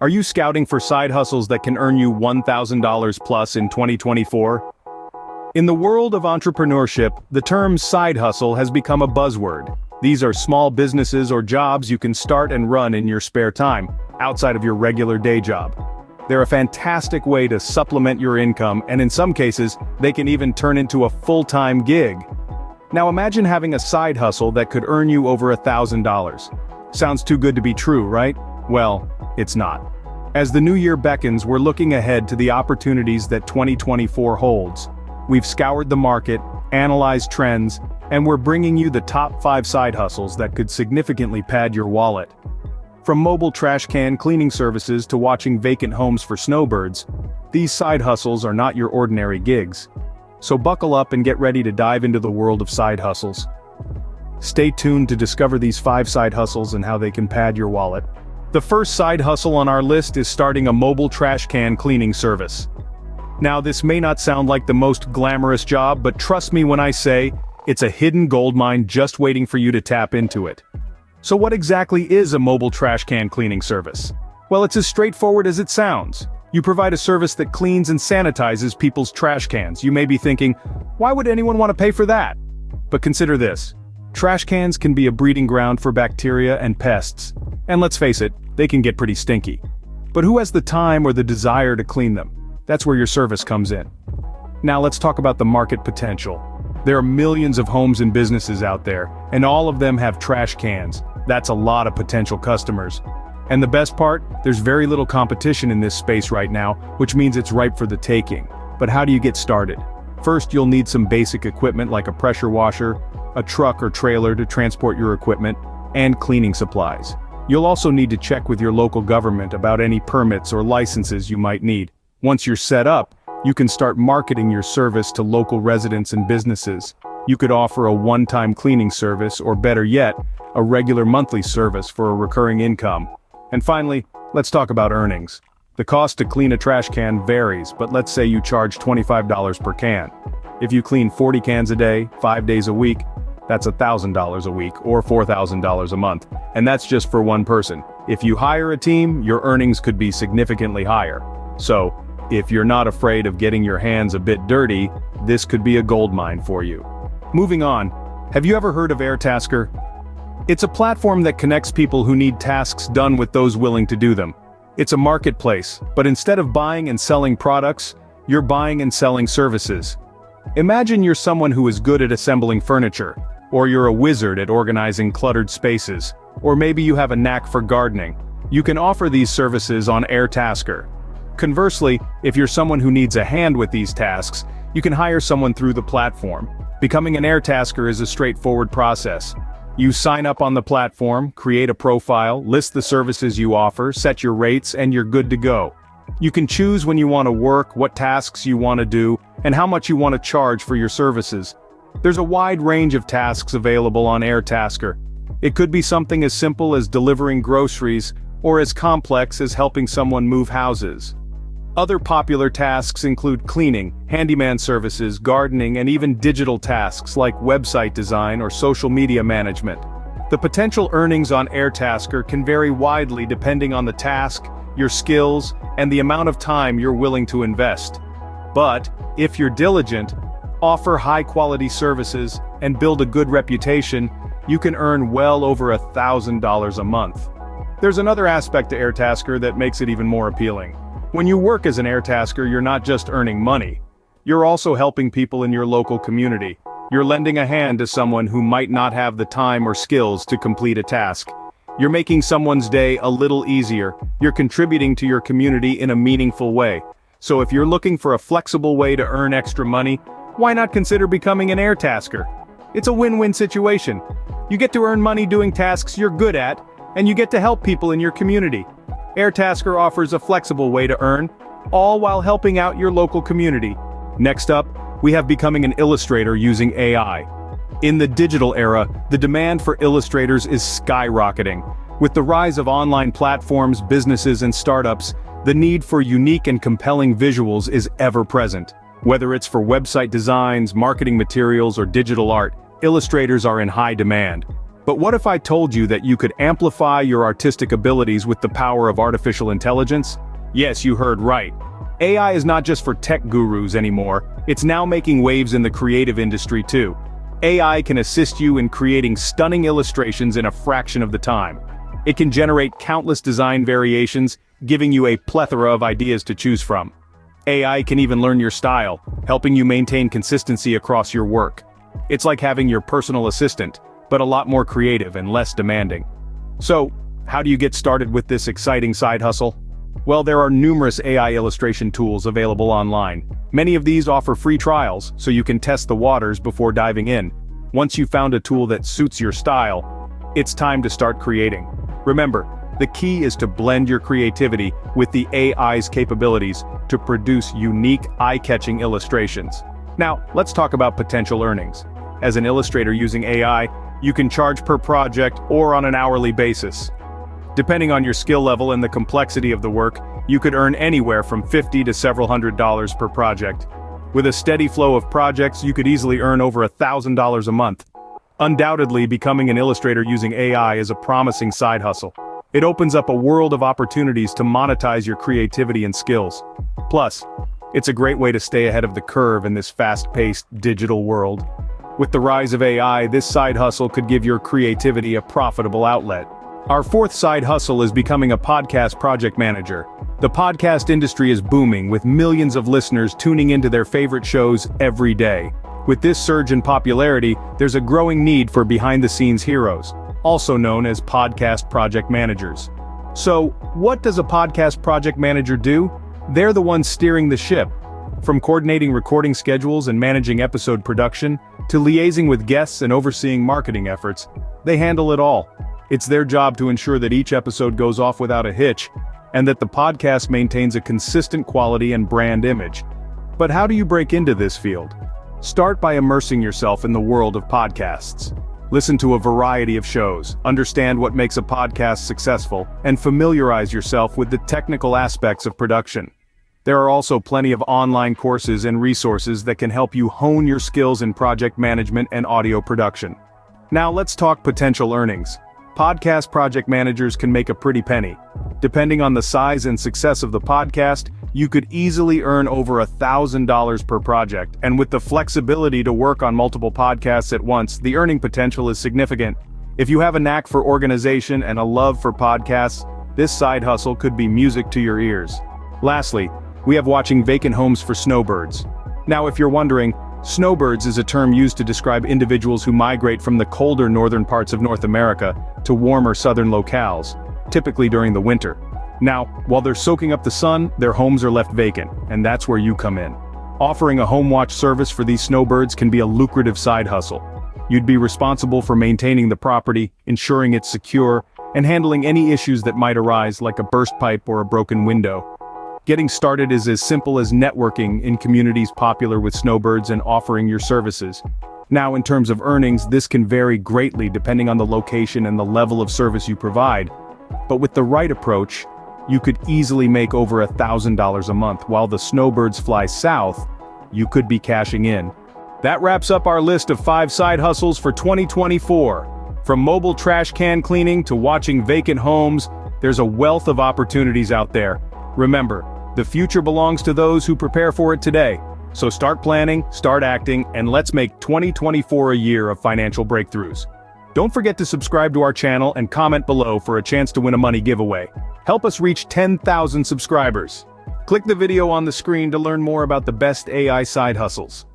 Are you scouting for side hustles that can earn you $1,000 plus in 2024? In the world of entrepreneurship, the term side hustle has become a buzzword. These are small businesses or jobs you can start and run in your spare time, outside of your regular day job. They're a fantastic way to supplement your income, and in some cases, they can even turn into a full-time gig. Now imagine having a side hustle that could earn you over $1,000. Sounds too good to be true, right? Well, it's not. As the new year beckons, we're looking ahead to the opportunities that 2024 holds. We've scoured the market, analyzed trends, and we're bringing you the top 5 side hustles that could significantly pad your wallet. From mobile trash can cleaning services to watching vacant homes for Snowbirds, these side hustles are not your ordinary gigs. So buckle up and get ready to dive into the world of side hustles. Stay tuned to discover these 5 side hustles and how they can pad your wallet. The first side hustle on our list is starting a mobile trash can cleaning service. Now, this may not sound like the most glamorous job, but trust me when I say, it's a hidden goldmine just waiting for you to tap into it. So what exactly is a mobile trash can cleaning service? Well, it's as straightforward as it sounds. You provide a service that cleans and sanitizes people's trash cans. You may be thinking, why would anyone want to pay for that? But consider this. Trash cans can be a breeding ground for bacteria and pests. And let's face it, they can get pretty stinky. But who has the time or the desire to clean them? That's where your service comes in. Now let's talk about the market potential. There are millions of homes and businesses out there, and all of them have trash cans. That's a lot of potential customers. And the best part, there's very little competition in this space right now, which means it's ripe for the taking. But how do you get started? First, you'll need some basic equipment like a pressure washer, a truck or trailer to transport your equipment, and cleaning supplies. You'll also need to check with your local government about any permits or licenses you might need. Once you're set up, you can start marketing your service to local residents and businesses. You could offer a one-time cleaning service, or better yet, a regular monthly service for a recurring income. And finally, let's talk about earnings. The cost to clean a trash can varies, but let's say you charge $25 per can. If you clean 40 cans a day, 5 days a week, that's $1,000 a week, or $4,000 a month. And that's just for one person. If you hire a team, your earnings could be significantly higher. So, if you're not afraid of getting your hands a bit dirty, this could be a goldmine for you. Moving on, have you ever heard of Airtasker? It's a platform that connects people who need tasks done with those willing to do them. It's a marketplace, but instead of buying and selling products, you're buying and selling services. Imagine you're someone who is good at assembling furniture, or you're a wizard at organizing cluttered spaces, or maybe you have a knack for gardening. You can offer these services on Airtasker. Conversely, if you're someone who needs a hand with these tasks, you can hire someone through the platform. Becoming an Airtasker is a straightforward process. You sign up on the platform, create a profile, list the services you offer, set your rates, and you're good to go. You can choose when you want to work, what tasks you want to do, and how much you want to charge for your services. There's a wide range of tasks available on Airtasker. It could be something as simple as delivering groceries, or as complex as helping someone move houses. Other popular tasks include cleaning, handyman services, gardening, and even digital tasks like website design or social media management. The potential earnings on Airtasker can vary widely depending on the task, your skills, and the amount of time you're willing to invest. But, if you're diligent, offer high-quality services, and build a good reputation, you can earn well over $1,000 a month. There's another aspect to Airtasker that makes it even more appealing. When you work as an Airtasker, you're not just earning money. You're also helping people in your local community. You're lending a hand to someone who might not have the time or skills to complete a task. You're making someone's day a little easier. You're contributing to your community in a meaningful way. So if you're looking for a flexible way to earn extra money, why not consider becoming an Airtasker? It's a win-win situation. You get to earn money doing tasks you're good at, and you get to help people in your community. Airtasker offers a flexible way to earn, all while helping out your local community. Next up, we have becoming an illustrator using AI. In the digital era, the demand for illustrators is skyrocketing. With the rise of online platforms, businesses, and startups, the need for unique and compelling visuals is ever present. Whether it's for website designs, marketing materials, or digital art, illustrators are in high demand. But what if I told you that you could amplify your artistic abilities with the power of artificial intelligence? Yes, you heard right. AI is not just for tech gurus anymore, it's now making waves in the creative industry too. AI can assist you in creating stunning illustrations in a fraction of the time. It can generate countless design variations, giving you a plethora of ideas to choose from. AI can even learn your style, helping you maintain consistency across your work. It's like having your personal assistant, but a lot more creative and less demanding. So, how do you get started with this exciting side hustle? Well, there are numerous AI illustration tools available online. Many of these offer free trials, so you can test the waters before diving in. Once you've found a tool that suits your style, it's time to start creating. Remember, the key is to blend your creativity with the AI's capabilities to produce unique, eye-catching illustrations. Now, let's talk about potential earnings. As an illustrator using AI, you can charge per project or on an hourly basis. Depending on your skill level and the complexity of the work, you could earn anywhere from $50 to several $100s per project. With a steady flow of projects, you could easily earn over $1,000 a month. Undoubtedly, becoming an illustrator using AI is a promising side hustle. It opens up a world of opportunities to monetize your creativity and skills. Plus, it's a great way to stay ahead of the curve in this fast-paced digital world. With the rise of AI, this side hustle could give your creativity a profitable outlet. Our fourth side hustle is becoming a podcast project manager. The podcast industry is booming, with millions of listeners tuning into their favorite shows every day. With this surge in popularity, there's a growing need for behind-the-scenes heroes, also known as podcast project managers. So, what does a podcast project manager do? They're the ones steering the ship. From coordinating recording schedules and managing episode production, to liaising with guests and overseeing marketing efforts, they handle it all. It's their job to ensure that each episode goes off without a hitch, and that the podcast maintains a consistent quality and brand image. But how do you break into this field? Start by immersing yourself in the world of podcasts. Listen to a variety of shows, understand what makes a podcast successful, and familiarize yourself with the technical aspects of production. There are also plenty of online courses and resources that can help you hone your skills in project management and audio production. Now let's talk potential earnings. Podcast project managers can make a pretty penny. Depending on the size and success of the podcast, you could easily earn over $1,000 per project, and with the flexibility to work on multiple podcasts at once, the earning potential is significant. If you have a knack for organization and a love for podcasts, this side hustle could be music to your ears. Lastly, we have watching vacant homes for snowbirds. Now, if you're wondering, snowbirds is a term used to describe individuals who migrate from the colder northern parts of North America to warmer southern locales, typically during the winter. Now, while they're soaking up the sun, their homes are left vacant, and that's where you come in. Offering a home watch service for these snowbirds can be a lucrative side hustle. You'd be responsible for maintaining the property, ensuring it's secure, and handling any issues that might arise, like a burst pipe or a broken window. Getting started is as simple as networking in communities popular with snowbirds and offering your services. Now, in terms of earnings, this can vary greatly depending on the location and the level of service you provide. But with the right approach, you could easily make over $1,000 a month. While the snowbirds fly south, you could be cashing in. That wraps up our list of 5 side hustles for 2024. From mobile trash can cleaning to watching vacant homes, there's a wealth of opportunities out there. Remember, the future belongs to those who prepare for it today. So start planning, start acting, and let's make 2024 a year of financial breakthroughs. Don't forget to subscribe to our channel and comment below for a chance to win a money giveaway. Help us reach 10,000 subscribers. Click the video on the screen to learn more about the best AI side hustles.